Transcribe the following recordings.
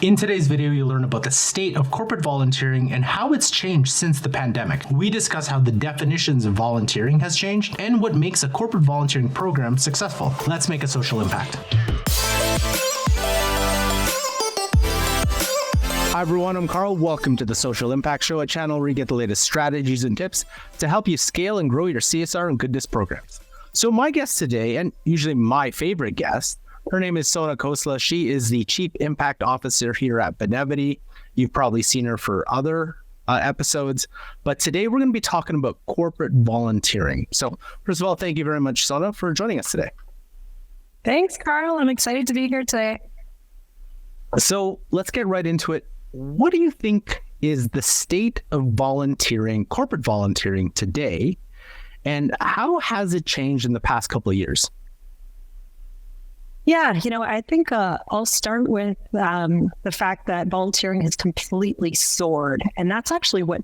In today's video, you'll learn about the state of corporate volunteering and how it's changed since the pandemic. We discuss how the definitions of volunteering has changed and what makes a corporate volunteering program successful. Let's make a social impact. Hi everyone, I'm Carl. Welcome to the Social Impact Show, a channel where you get the latest strategies and tips to help you scale and grow your CSR and goodness programs. So my guest today, and usually my favorite guest, her name is Sona Khosla. She is the Chief Impact Officer here at Benevity. You've probably seen her for other episodes, but today we're going to be talking about corporate volunteering. So first of all, thank you very much, Sona, for joining us today. Thanks, Carl. I'm excited to be here today. So let's get right into it. What do you think is the state of volunteering, corporate volunteering today, and how has it changed in the past couple of years? Yeah, I think I'll start with the fact that volunteering has completely soared. And that's actually what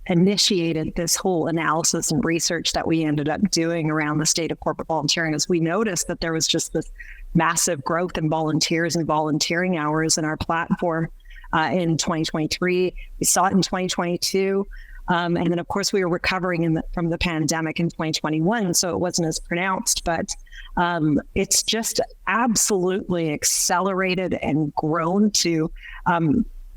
initiated this whole analysis and research that we ended up doing around the state of corporate volunteering, as we noticed that there was just this massive growth in volunteers and volunteering hours in our platform in 2023. We saw it in 2022. And then, of course, we were recovering from the pandemic in 2021, so it wasn't as pronounced, but it's just absolutely accelerated and grown to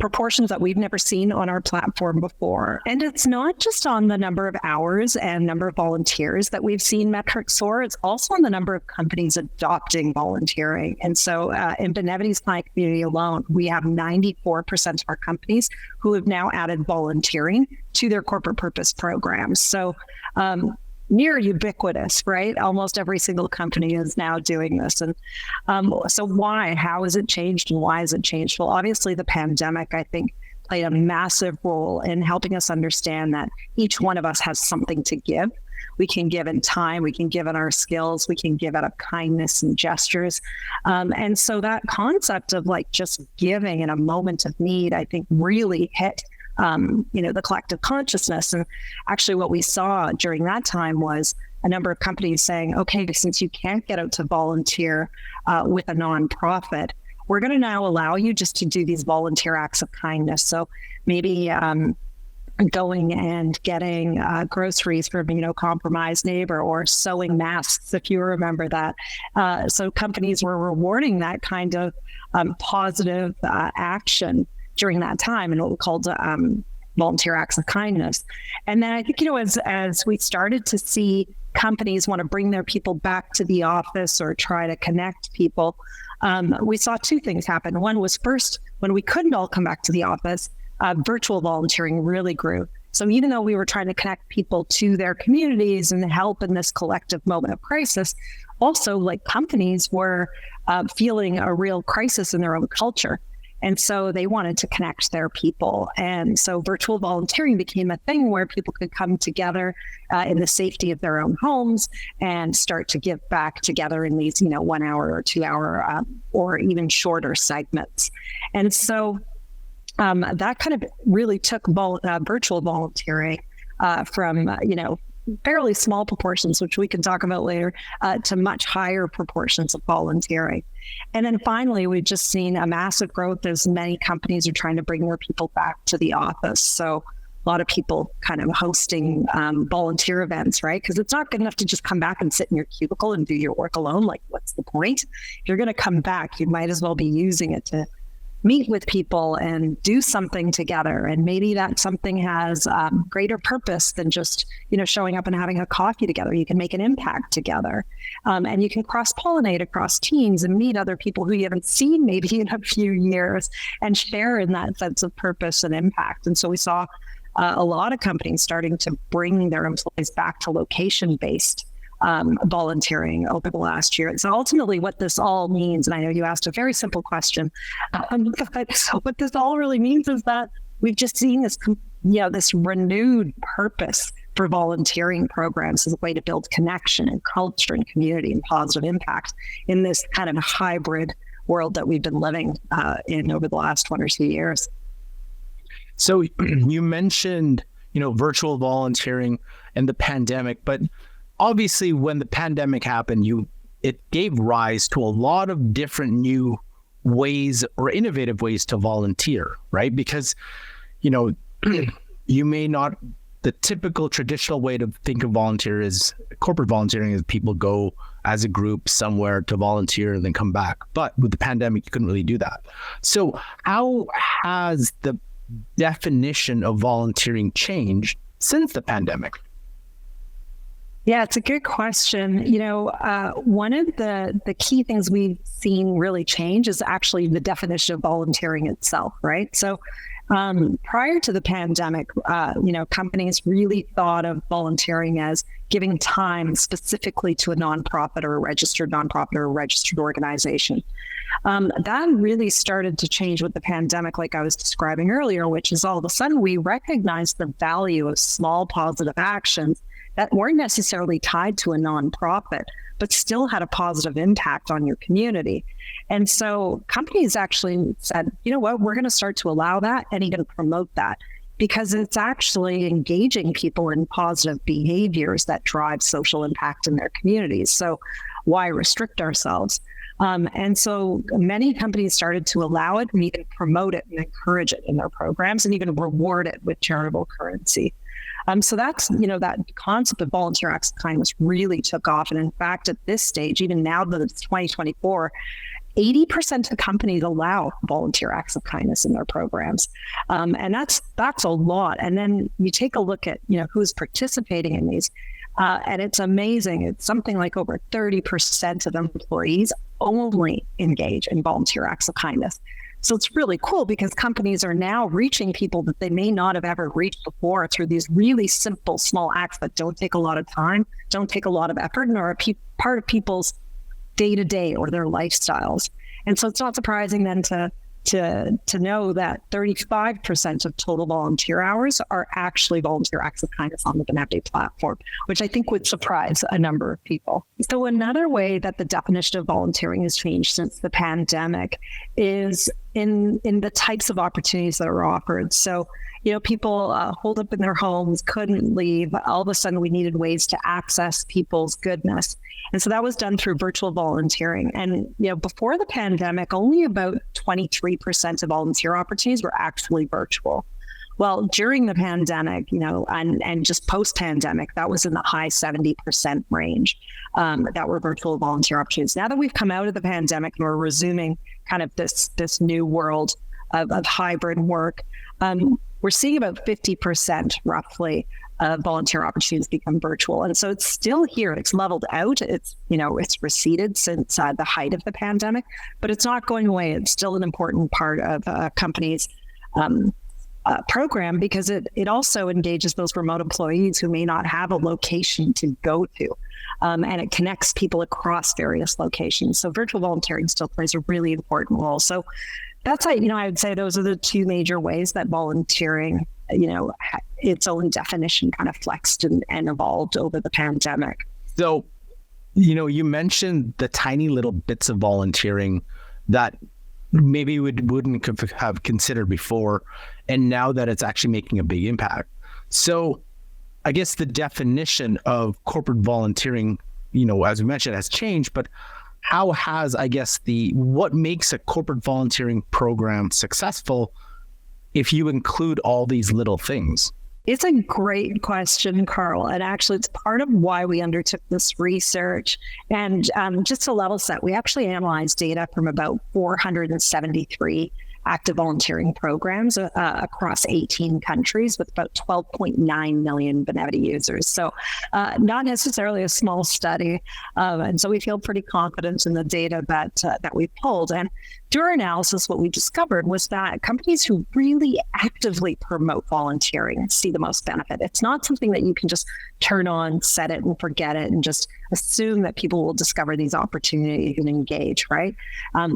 proportions that we've never seen on our platform before. And it's not just on the number of hours and number of volunteers that we've seen metrics soar, it's also on the number of companies adopting volunteering. And so in Benevity's client community alone, we have 94% of our companies who have now added volunteering to their corporate purpose programs. So near ubiquitous, right? Almost every single company is now doing this. And so why? How has it changed and why has it changed? Well, obviously the pandemic, I think, played a massive role in helping us understand that each one of us has something to give. We can give in time, we can give in our skills, we can give out of kindness and gestures. And so that concept of like just giving in a moment of need, I think really hit the collective consciousness. And actually what we saw during that time was a number of companies saying, okay, since you can't get out to volunteer with a nonprofit, we're going to now allow you just to do these volunteer acts of kindness. So maybe going and getting groceries from, compromised neighbor, or sewing masks, if you remember that. So companies were rewarding that kind of positive action during that time, and what we called volunteer acts of kindness. And then I think, as we started to see companies want to bring their people back to the office or try to connect people, we saw two things happen. One was, first, when we couldn't all come back to the office, virtual volunteering really grew. So even though we were trying to connect people to their communities and help in this collective moment of crisis, also like companies were feeling a real crisis in their own culture. And so they wanted to connect their people. And so virtual volunteering became a thing where people could come together in the safety of their own homes and start to give back together in these, 1 hour or 2 hour or even shorter segments. And so that kind of really took virtual volunteering from, fairly small proportions, which we can talk about later, to much higher proportions of volunteering. And then finally, we've just seen a massive growth as many companies are trying to bring their people back to the office. So a lot of people kind of hosting volunteer events, right? Because it's not good enough to just come back and sit in your cubicle and do your work alone. Like, what's the point? If you're going to come back, you might as well be using it to meet with people and do something together. And maybe that something has greater purpose than just, showing up and having a coffee together. You can make an impact together. And you can cross-pollinate across teams and meet other people who you haven't seen maybe in a few years and share in that sense of purpose and impact. And so we saw a lot of companies starting to bring their employees back to location-based volunteering over the last year. And so ultimately what this all means, and I know you asked a very simple question, but so what this all really means is that we've just seen this, this renewed purpose for volunteering programs as a way to build connection and culture and community and positive impact in this kind of hybrid world that we've been living in over the last 1 or 2 years. So you mentioned, virtual volunteering and the pandemic, but obviously when the pandemic happened, it gave rise to a lot of different new ways or innovative ways to volunteer, right? Because, you may not, the typical traditional way to think of corporate volunteering is people go as a group somewhere to volunteer and then come back. But with the pandemic, you couldn't really do that. So how has the definition of volunteering changed since the pandemic? Yeah, it's a good question. One of the key things we've seen really change is actually the definition of volunteering itself, right? So prior to the pandemic, companies really thought of volunteering as giving time specifically to a nonprofit or a registered nonprofit or a registered organization. That really started to change with the pandemic, like I was describing earlier, which is all of a sudden we recognized the value of small positive actions that weren't necessarily tied to a nonprofit, but still had a positive impact on your community. And so companies actually said, you know what, we're going to start to allow that and even promote that because it's actually engaging people in positive behaviors that drive social impact in their communities. So why restrict ourselves? And so many companies started to allow it and even promote it and encourage it in their programs and even reward it with charitable currency. So that's, that concept of volunteer acts of kindness really took off. And in fact, at this stage, even now that it's 2024, 80% of companies allow volunteer acts of kindness in their programs. And that's a lot. And then you take a look at, who's participating in these. And it's amazing. It's something like over 30% of employees only engage in volunteer acts of kindness. So it's really cool because companies are now reaching people that they may not have ever reached before through these really simple, small acts that don't take a lot of time, don't take a lot of effort, and are part of people's day-to-day or their lifestyles. And so it's not surprising then to know that 35% of total volunteer hours are actually volunteer acts of kindness on the Benevity platform, which I think would surprise a number of people. So another way that the definition of volunteering has changed since the pandemic is in the types of opportunities that are offered. So, people holed up in their homes, couldn't leave. All of a sudden, we needed ways to access people's goodness. And so that was done through virtual volunteering. And, before the pandemic, only about 23% of volunteer opportunities were actually virtual. Well, during the pandemic, and just post-pandemic, that was in the high 70% range that were virtual volunteer opportunities. Now that we've come out of the pandemic and we're resuming kind of this new world of hybrid work, we're seeing about 50% roughly of volunteer opportunities become virtual. And so it's still here. It's leveled out. It's receded since the height of the pandemic, but it's not going away. It's still an important part of a company's program because it also engages those remote employees who may not have a location to go to. And it connects people across various locations. So virtual volunteering still plays a really important role. So that's, I would say those are the two major ways that volunteering, its own definition kind of flexed and evolved over the pandemic. So, you mentioned the tiny little bits of volunteering that maybe we wouldn't have considered before, and now that it's actually making a big impact. So I guess the definition of corporate volunteering, as we mentioned, has changed, but how has, what makes a corporate volunteering program successful if you include all these little things? It's a great question, Carl. And actually, it's part of why we undertook this research. And just to level set, we actually analyzed data from about 473 active volunteering programs across 18 countries with about 12.9 million Benevity users. So not necessarily a small study. And so we feel pretty confident in the data that we pulled. And through our analysis, what we discovered was that companies who really actively promote volunteering see the most benefit. It's not something that you can just turn on, set it and forget it and just assume that people will discover these opportunities and engage, right?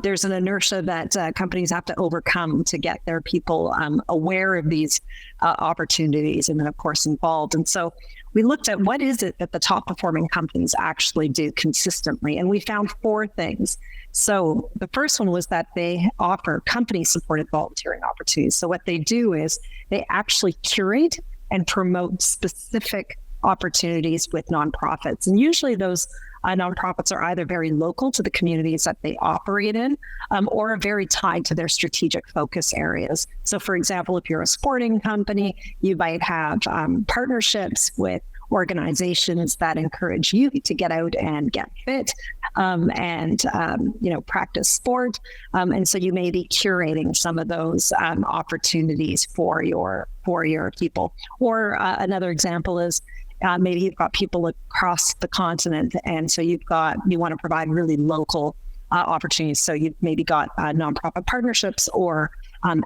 There's an inertia that companies have to overcome to get their people aware of these opportunities and then, of course, involved. And so we looked at what is it that the top performing companies actually do consistently, and we found four things. So the first one was that they offer company-supported volunteering opportunities. So what they do is they actually curate and promote specific opportunities with nonprofits. And usually those nonprofits are either very local to the communities that they operate in, or very tied to their strategic focus areas. So, for example, if you're a sporting company, you might have partnerships with organizations that encourage you to get out and get fit and practice sport. And so you may be curating some of those opportunities for your people. Or another example is maybe you've got people across the continent, and so you want to provide really local opportunities. So you've maybe got nonprofit partnerships or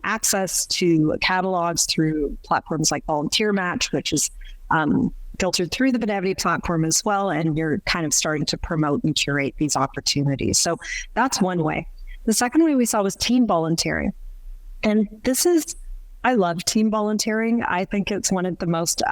access to catalogs through platforms like Volunteer Match, which is filtered through the Benevity platform as well, and you're kind of starting to promote and curate these opportunities. So that's one way. The second way we saw was team volunteering. And I love team volunteering. I think it's one of the most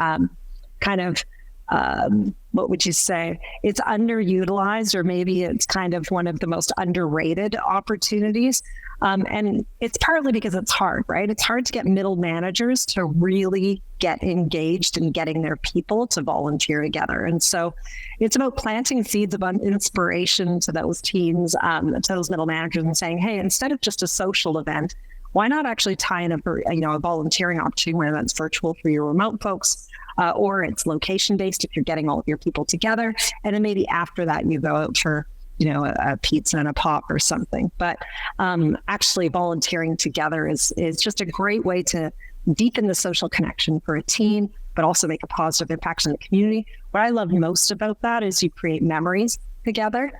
what would you say? It's underutilized, or maybe it's kind of one of the most underrated opportunities. And it's partly because it's hard, right? It's hard to get middle managers to really get engaged in getting their people to volunteer together. And so it's about planting seeds of inspiration to those teams, to those middle managers, and saying, hey, instead of just a social event, why not actually tie in a volunteering opportunity, whether that's virtual for your remote folks, or it's location-based if you're getting all of your people together. And then maybe after that, you go out for a pizza and a pop or something. But actually volunteering together is just a great way to deepen the social connection for a team, but also make a positive impact on the community. What I love most about that is you create memories together,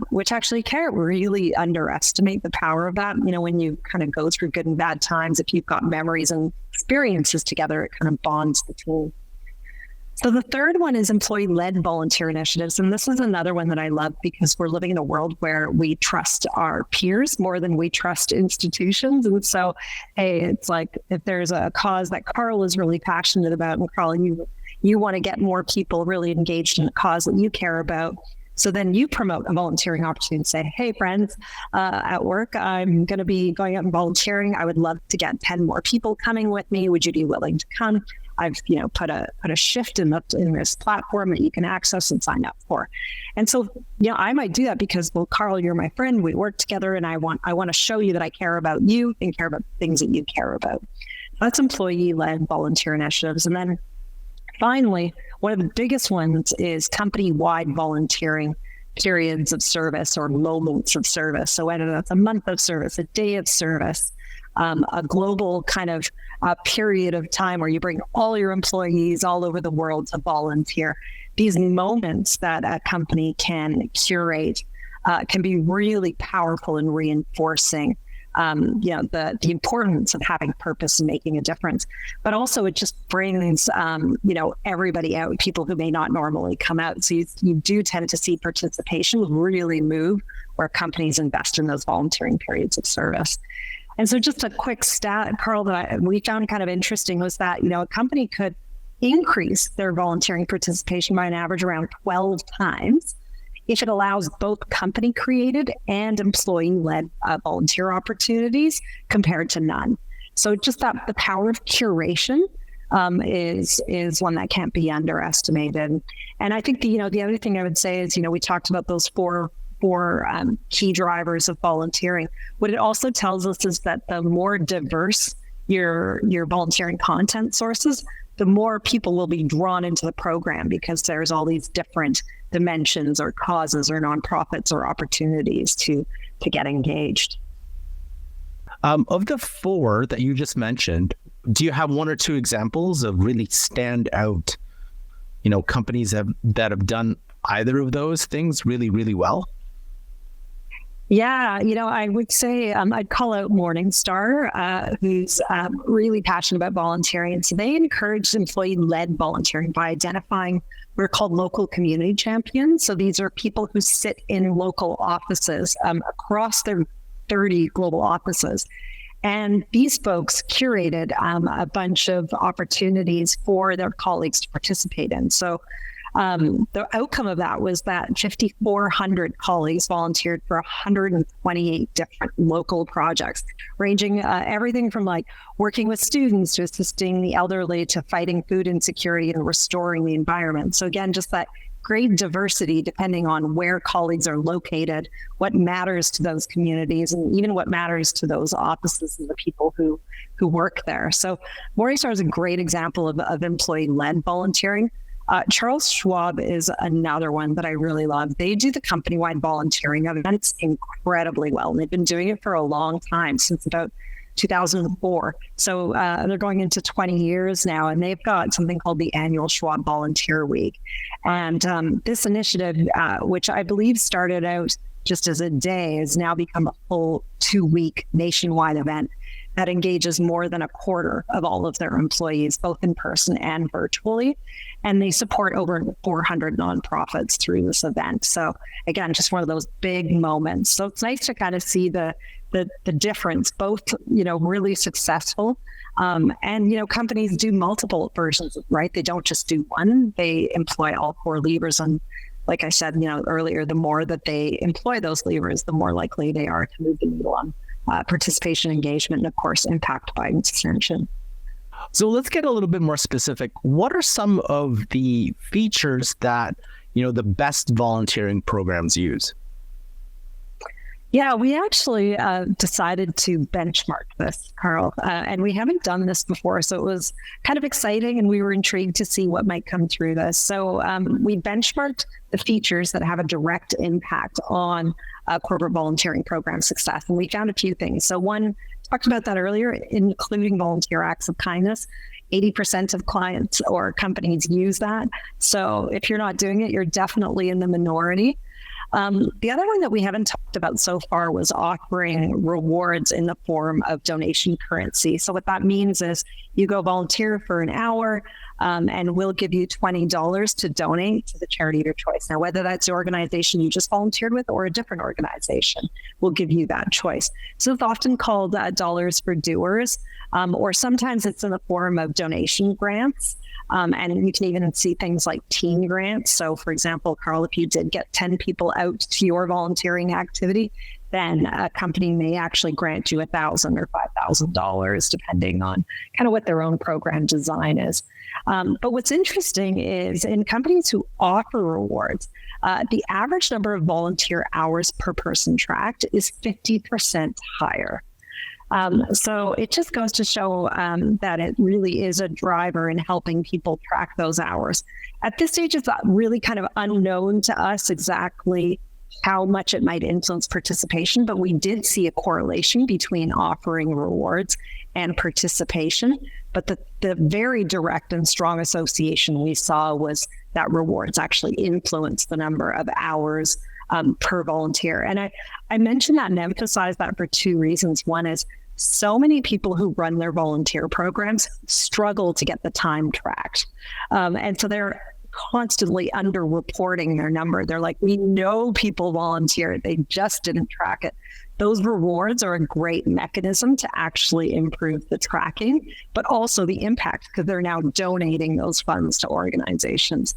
which actually can't really underestimate the power of that. When you kind of go through good and bad times, if you've got memories and experiences together, it kind of bonds the team. So the third one is employee-led volunteer initiatives. And this is another one that I love because we're living in a world where we trust our peers more than we trust institutions. And so, hey, it's like if there's a cause that Carl is really passionate about, and Carl, you want to get more people really engaged in a cause that you care about. So then you promote a volunteering opportunity and say, hey, friends, at work, I'm going to be going out and volunteering. I would love to get 10 more people coming with me. Would you be willing to come? I've put a shift in this platform that you can access and sign up for. And so, I might do that because, well, Carl, you're my friend. We work together, and I want to show you that I care about you and care about the things that you care about. That's employee-led volunteer initiatives. And then finally, one of the biggest ones is company-wide volunteering periods of service or moments of service. So whether that's a month of service, a day of service, a global kind of period of time where you bring all your employees all over the world to volunteer. These moments that a company can curate can be really powerful in reinforcing the importance of having purpose and making a difference. But also it just brings, everybody out, people who may not normally come out. So you do tend to see participation really move where companies invest in those volunteering periods of service. And so just a quick stat, Carl, that we found kind of interesting was that, a company could increase their volunteering participation by an average around 12 times if it allows both company-created and employee-led volunteer opportunities compared to none. So just that the power of curation is one that can't be underestimated. And I think the other thing I would say is, we talked about those four key drivers of volunteering. What it also tells us is that the more diverse your volunteering content sources, the more people will be drawn into the program because there's all these different dimensions or causes or nonprofits or opportunities to get engaged. Of the four that you just mentioned, do you have one or two examples of really stand out, companies that have done either of those things really, really well? Yeah, I would say I'd call out Morningstar, who's really passionate about volunteering. And so they encourage employee-led volunteering by identifying what are called local community champions. So these are people who sit in local offices across their 30 global offices. And these folks curated a bunch of opportunities for their colleagues to participate in. So The outcome of that was that 5,400 colleagues volunteered for 128 different local projects, ranging everything from like working with students to assisting the elderly to fighting food insecurity and restoring the environment. So again, just that great diversity depending on where colleagues are located, what matters to those communities, and even what matters to those offices and the people who work there. So Morningstar is a great example of employee-led volunteering. Charles Schwab is another one that I really love. They do the company-wide volunteering events incredibly well. And they've been doing it for a long time, since about 2004. So they're going into 20 years now, and they've got something called the annual Schwab Volunteer Week. And this initiative, which I believe started out just as a day, has now become a full 2-week nationwide event that engages more than a quarter of all of their employees, both in person and virtually. And they support over 400 nonprofits through this event. So again, just one of those big moments. So it's nice to kind of see the difference, both, really successful. And, companies do multiple versions, right? They don't just do one, they employ all 4 levers. And like I said, earlier, the more that they employ those levers, the more likely they are to move the needle on participation, engagement, and of course, impact by extension. So let's get a little bit more specific. What are some of the features that, the best volunteering programs use? Yeah, we actually decided to benchmark this, Carl, and we haven't done this before. So it was kind of exciting, and we were intrigued to see what might come through this. So we benchmarked the features that have a direct impact on corporate volunteering program success. And we found a few things. So one, talked about that earlier, including volunteer acts of kindness. 80% of clients or companies use that. So if you're not doing it, you're definitely in the minority. The other one that we haven't talked about so far was offering rewards in the form of donation currency. So what that means is you go volunteer for an hour, and we'll give you $20 to donate to the charity of your choice. Now, whether that's the organization you just volunteered with or a different organization, we'll give you that choice. So it's often called dollars for doers, or sometimes it's in the form of donation grants. And you can even see things like teen grants. So for example, Carl, if you did get 10 people out to your volunteering activity, then a company may actually grant you $1,000 or $5,000, depending on kind of what their own program design is. But what's interesting is in companies who offer rewards, the average number of volunteer hours per person tracked is 50% higher. So it just goes to show that it really is a driver in helping people track those hours. At this stage, it's really kind of unknown to us exactly how much it might influence participation, but we did see a correlation between offering rewards and participation. But the very direct and strong association we saw was that rewards actually influence the number of hours per volunteer. And I mentioned that and emphasize that for 2 reasons. One is so many people who run their volunteer programs struggle to get the time tracked. And so they're constantly underreporting their number. They're like, we know people volunteer, they just didn't track it. Those rewards are a great mechanism to actually improve the tracking, but also the impact, because they're now donating those funds to organizations.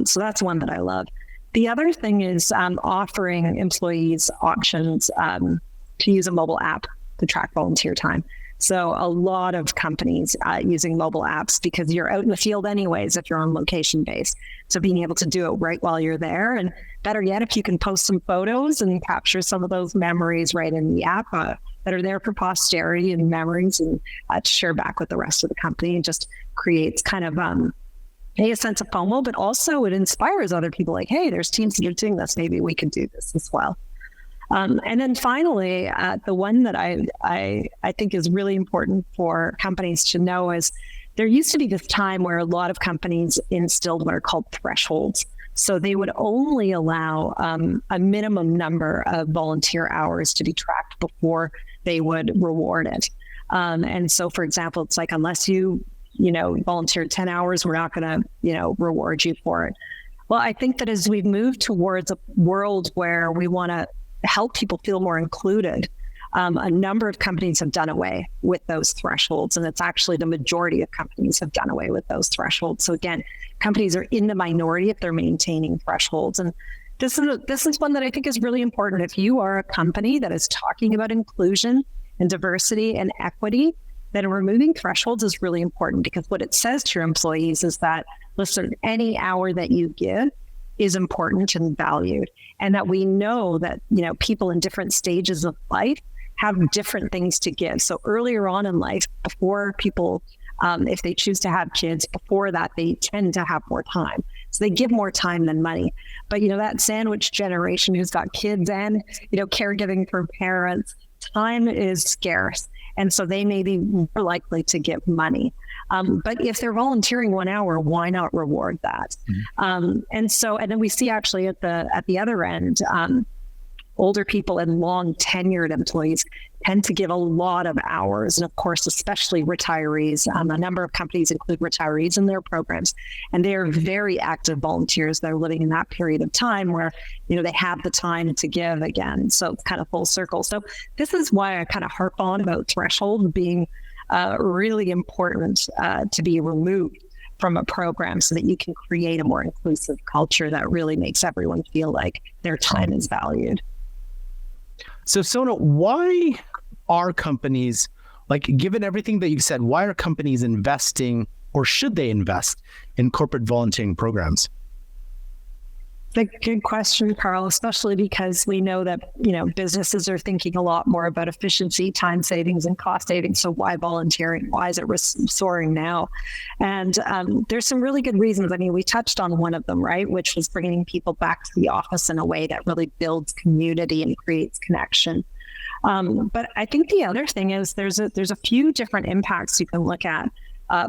So that's one that I love. The other thing is offering employees options to use a mobile app to track volunteer time. So a lot of companies using mobile apps, because you're out in the field anyways if you're on location based. So being able to do it right while you're there, and better yet, if you can post some photos and capture some of those memories right in the app that are there for posterity and memories, and to share back with the rest of the company, and just creates kind of a sense of FOMO, but also it inspires other people like, hey, there's teams that are doing this. Maybe we could do this as well. And then finally, the one that I think is really important for companies to know is there used to be this time where a lot of companies instilled what are called thresholds. So they would only allow a minimum number of volunteer hours to be tracked before they would reward it. And so, for example, it's like, unless you volunteered 10 hours, we're not going to, reward you for it. Well, I think that as we've moved towards a world where we want to help people feel more included, a number of companies have done away with those thresholds, and it's actually the majority of companies have done away with those thresholds. So again, companies are in the minority if they're maintaining thresholds. And this is one that I think is really important. If you are a company that is talking about inclusion and diversity and equity, then removing thresholds is really important, because what it says to your employees is that, listen, any hour that you give is important and valued, and that we know that, people in different stages of life have different things to give. So earlier on in life, before people, if they choose to have kids, before that, they tend to have more time. So they give more time than money. But, that sandwich generation who's got kids and, caregiving for parents, time is scarce. And so they may be more likely to give money. But if they're volunteering 1 hour, why not reward that? And then we see actually at the other end, older people and long tenured employees tend to give a lot of hours. And of course, especially retirees. A number of companies include retirees in their programs, and they are very active volunteers that are living in that period of time where, they have the time to give again. So it's kind of full circle. So this is why I kind of harp on about threshold being really important to be removed from a program, so that you can create a more inclusive culture that really makes everyone feel like their time is valued. So Sona, why are companies, given everything that you've said, why are companies investing, or should they invest in corporate volunteering programs? It's a good question, Carl, especially because we know that, businesses are thinking a lot more about efficiency, time savings, and cost savings. So why volunteering? Why is it soaring now? And there's some really good reasons. I mean, we touched on one of them, right? Which was bringing people back to the office in a way that really builds community and creates connection. But I think the other thing is there's a few different impacts you can look at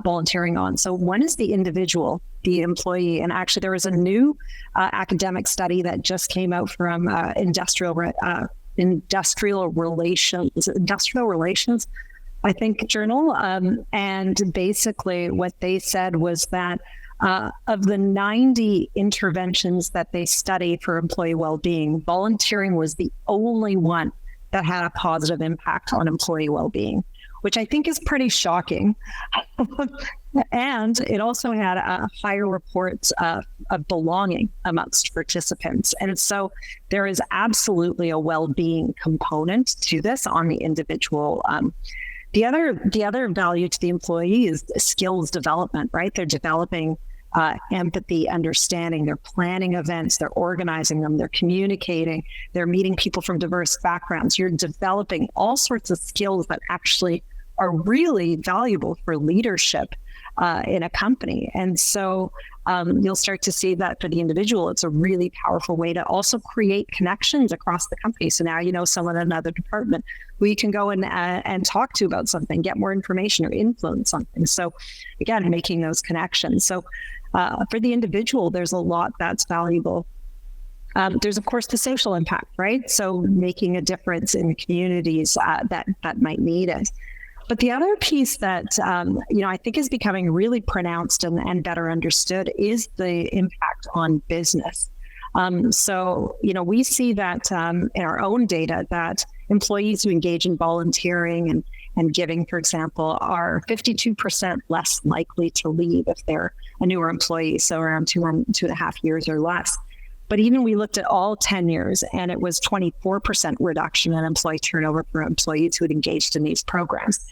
volunteering on. So one is the individual, the employee. And actually there was a new academic study that just came out from industrial relations, I think, journal. And basically what they said was that of the 90 interventions that they studied for employee well-being, volunteering was the only one that had a positive impact on employee well-being, which I think is pretty shocking. And it also had higher reports of belonging amongst participants. And so there is absolutely a well-being component to this on the individual. The other value to the employee is skills development, right? They're developing empathy, understanding, they're planning events, they're organizing them, they're communicating, they're meeting people from diverse backgrounds. You're developing all sorts of skills that actually are really valuable for leadership in a company. And so you'll start to see that for the individual, it's a really powerful way to also create connections across the company. So now you know someone in another department who you can go and talk to about something, get more information or influence something. So again, making those connections. So for the individual, there's a lot that's valuable. There's, of course, the social impact, right? So making a difference in communities that might need it. But the other piece that, I think is becoming really pronounced and better understood is the impact on business. So, we see that in our own data that employees who engage in volunteering and giving, for example, are 52% less likely to leave if they're a newer employee, so around 2.5 years or less. But even we looked at all tenures, and it was 24% reduction in employee turnover for employees who had engaged in these programs.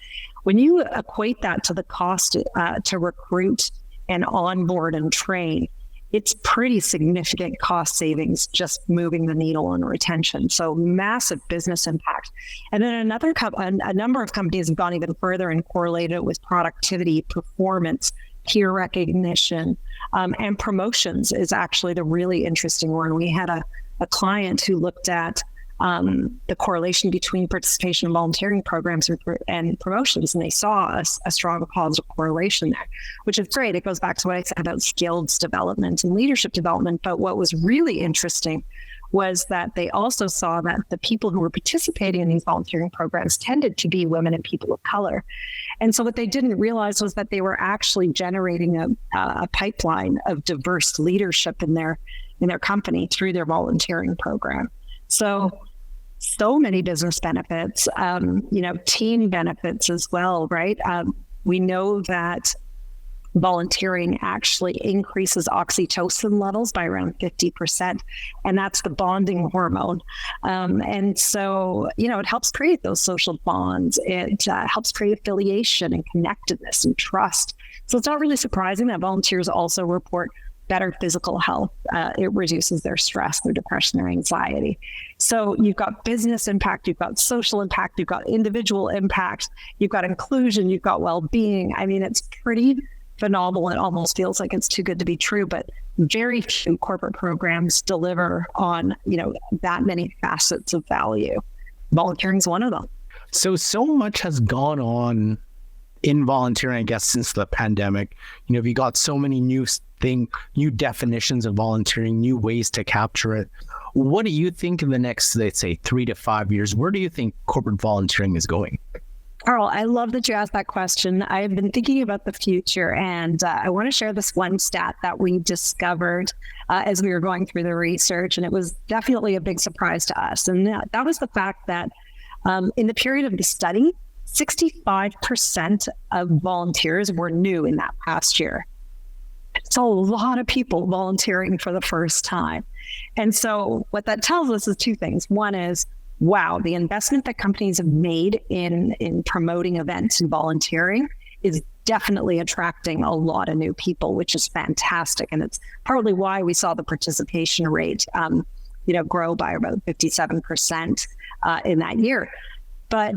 When you equate that to the cost to recruit and onboard and train, it's pretty significant cost savings just moving the needle on retention. So massive business impact. And then a number of companies have gone even further and correlated it with productivity, performance, peer recognition, and promotions is actually the really interesting one. We had a client who looked at the correlation between participation in volunteering programs and promotions, and they saw a strong positive correlation there, which is great. It goes back to what I said about skills development and leadership development. But what was really interesting was that they also saw that the people who were participating in these volunteering programs tended to be women and people of color. And so what they didn't realize was that they were actually generating a pipeline of diverse leadership in their company through their volunteering program. So so many business benefits, team benefits as well, right? We know that volunteering actually increases oxytocin levels by around 50%, and that's the bonding hormone. And so, it helps create those social bonds. It helps create affiliation and connectedness and trust. So it's not really surprising that volunteers also report better physical health. It reduces their stress, their depression, their anxiety. So you've got business impact, you've got social impact, you've got individual impact, you've got inclusion, you've got well-being. I mean, it's pretty phenomenal. It almost feels like it's too good to be true, but very few corporate programs deliver on, that many facets of value. Volunteering is one of them. So much has gone on in volunteering, I guess, since the pandemic. We got so many new definitions of volunteering, new ways to capture it. What do you think in the next, let's say, 3 to 5 years, where do you think corporate volunteering is going? Carl, I love that you asked that question. I've been thinking about the future, and I want to share this one stat that we discovered as we were going through the research, and it was definitely a big surprise to us. And that was the fact that in the period of the study, 65% of volunteers were new in that past year. It's a lot of people volunteering for the first time. And so what that tells us is two things. One is, wow, the investment that companies have made in promoting events and volunteering is definitely attracting a lot of new people, which is fantastic. And it's partly why we saw the participation rate, grow by about 57% in that year. But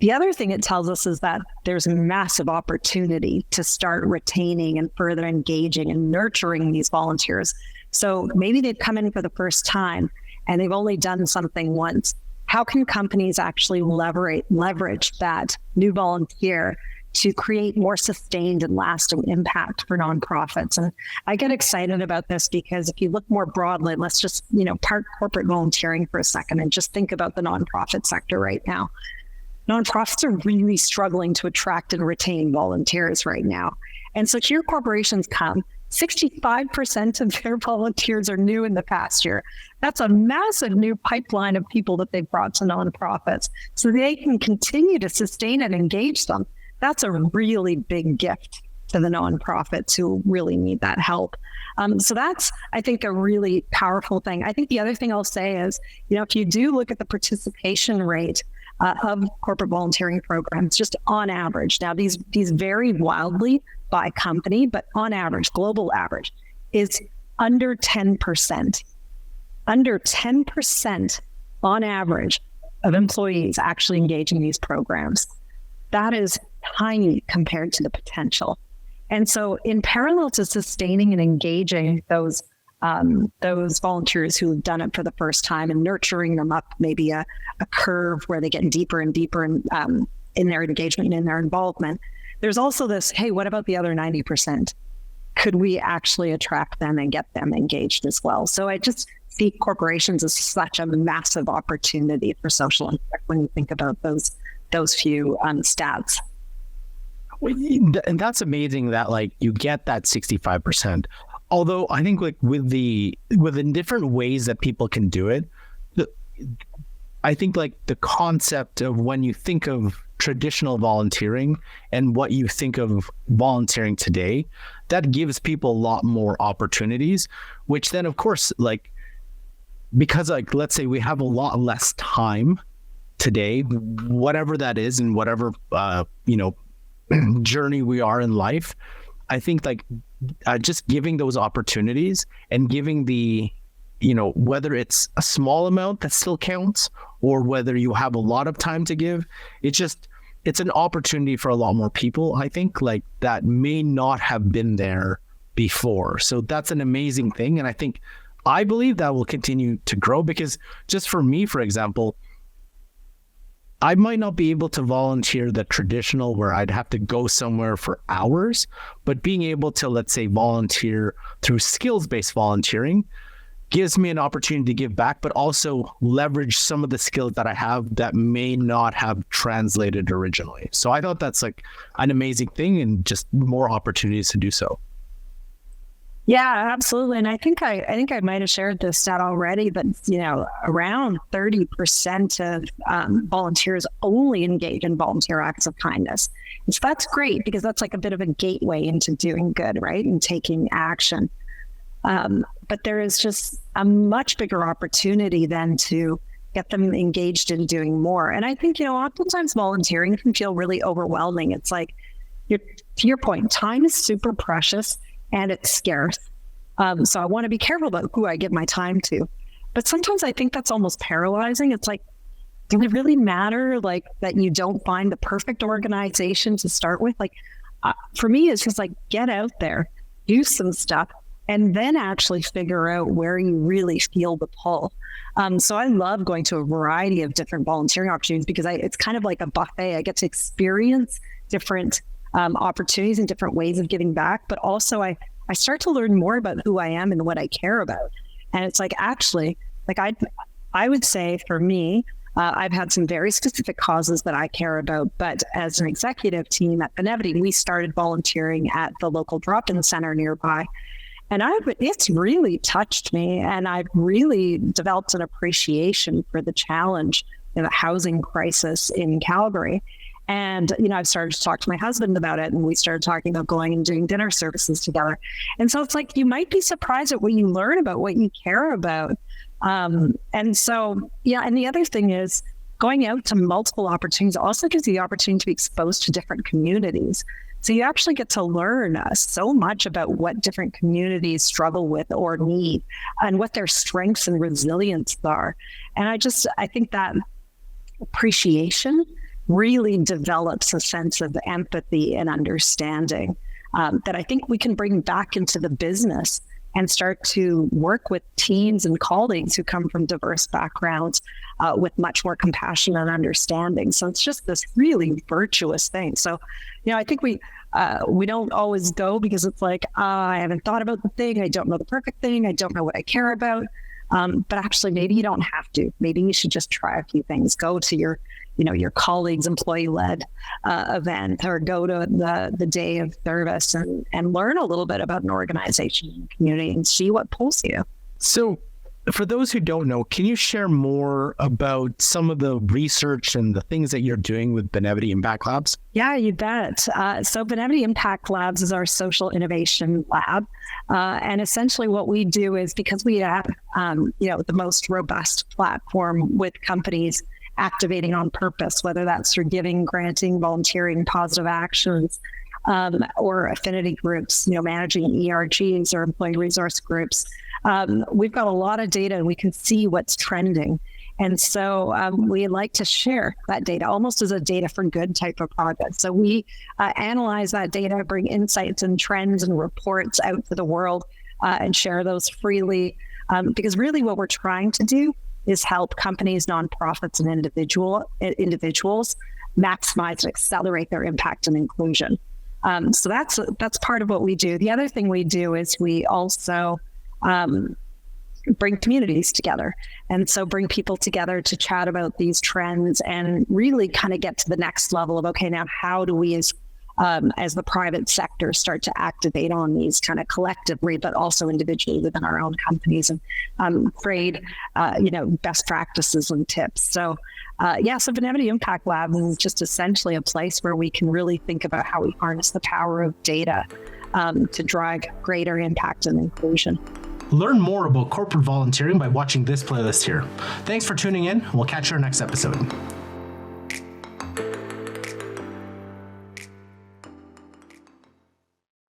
the other thing it tells us is that there's a massive opportunity to start retaining and further engaging and nurturing these volunteers. So maybe they've come in for the first time and they've only done something once. How can companies actually leverage that new volunteer to create more sustained and lasting impact for nonprofits? And I get excited about this because if you look more broadly, let's just, park corporate volunteering for a second and just think about the nonprofit sector right now. Nonprofits are really struggling to attract and retain volunteers right now. And so here corporations come, 65% of their volunteers are new in the past year. That's a massive new pipeline of people that they've brought to nonprofits. So they can continue to sustain and engage them. That's a really big gift to the nonprofits who really need that help. So that's, I think, a really powerful thing. I think the other thing I'll say is, if you do look at the participation rate of corporate volunteering programs, just on average. Now, these vary wildly by company, but on average, global average, is under 10%. Under 10% on average of employees actually engaging in these programs. That is tiny compared to the potential. And so in parallel to sustaining and engaging those volunteers who have done it for the first time and nurturing them up maybe a curve where they get deeper and deeper in their engagement and in their involvement, there's also this, hey, what about the other 90%? Could we actually attract them and get them engaged as well? So I just see corporations as such a massive opportunity for social impact when you think about those few stats. And that's amazing that you get that 65%. Although I think with the different ways that people can do it, I think the concept of when you think of traditional volunteering and what you think of volunteering today, that gives people a lot more opportunities, which then of course, because let's say we have a lot less time today, whatever that is and whatever, journey we are in life, I think just giving those opportunities and giving the, whether it's a small amount that still counts or whether you have a lot of time to give, it's an opportunity for a lot more people, I think, that may not have been there before. So that's an amazing thing. And I believe that will continue to grow because just for me, for example, I might not be able to volunteer the traditional where I'd have to go somewhere for hours, but being able to, let's say, volunteer through skills-based volunteering gives me an opportunity to give back, but also leverage some of the skills that I have that may not have translated originally. So I thought that's an amazing thing and just more opportunities to do so. Yeah, absolutely. And I think I might have shared this stat already, but around 30% of volunteers only engage in volunteer acts of kindness. And so that's great because that's like a bit of a gateway into doing good, right? And taking action. But there is just a much bigger opportunity then to get them engaged in doing more. And I think, oftentimes volunteering can feel really overwhelming. It's like, to your point, time is super precious and it's scarce. So I want to be careful about who I give my time to. But sometimes I think that's almost paralyzing. It's like, does it really matter like that you don't find the perfect organization to start with? Like for me, it's just like, get out there, do some stuff, and then actually figure out where you really feel the pull. So I love going to a variety of different volunteering opportunities because it's kind of like a buffet. I get to experience different opportunities and different ways of giving back, but also I start to learn more about who I am and what I care about. And it's like, actually, like I would say for me, I've had some very specific causes that I care about, but as an executive team at Benevity, we started volunteering at the local drop-in center nearby. And it's really touched me, and I've really developed an appreciation for the challenge, the housing crisis in Calgary. And, I've started to talk to my husband about it, and we started talking about going and doing dinner services together. And so it's like, you might be surprised at what you learn about what you care about. And so, and the other thing is going out to multiple opportunities also gives you the opportunity to be exposed to different communities. So you actually get to learn so much about what different communities struggle with or need and what their strengths and resilience are. And I think that appreciation really develops a sense of empathy and understanding that I think we can bring back into the business and start to work with teams and colleagues who come from diverse backgrounds with much more compassion and understanding. So it's just this really virtuous thing. So, I think we don't always go because it's like, I haven't thought about the thing. I don't know the perfect thing. I don't know what I care about. But actually, maybe you don't have to. Maybe you should just try a few things. Go to your colleagues' employee-led event, or go to the day of service and learn a little bit about an organization and community and see what pulls you. So for those who don't know, can you share more about some of the research and the things that you're doing with Benevity Impact Labs? Yeah, you bet. So Benevity Impact Labs is our social innovation lab. And essentially what we do is, because we have, the most robust platform with companies activating on purpose, whether that's through giving, granting, volunteering, positive actions, or affinity groups, managing ERGs or employee resource groups. We've got a lot of data and we can see what's trending. And so we like to share that data almost as a data for good type of project. So we analyze that data, bring insights and trends and reports out to the world and share those freely. Because really what we're trying to do is help companies, nonprofits, and individuals maximize and accelerate their impact and inclusion. So that's part of what we do. The other thing we do is we also bring communities together. And so bring people together to chat about these trends and really kind of get to the next level of, okay, now how do we as the private sector start to activate on these kind of collectively, but also individually within our own companies, and trade, best practices and tips. So, so Benevity Impact Lab is just essentially a place where we can really think about how we harness the power of data to drive greater impact and inclusion. Learn more about corporate volunteering by watching this playlist here. Thanks for tuning in. We'll catch you in our next episode.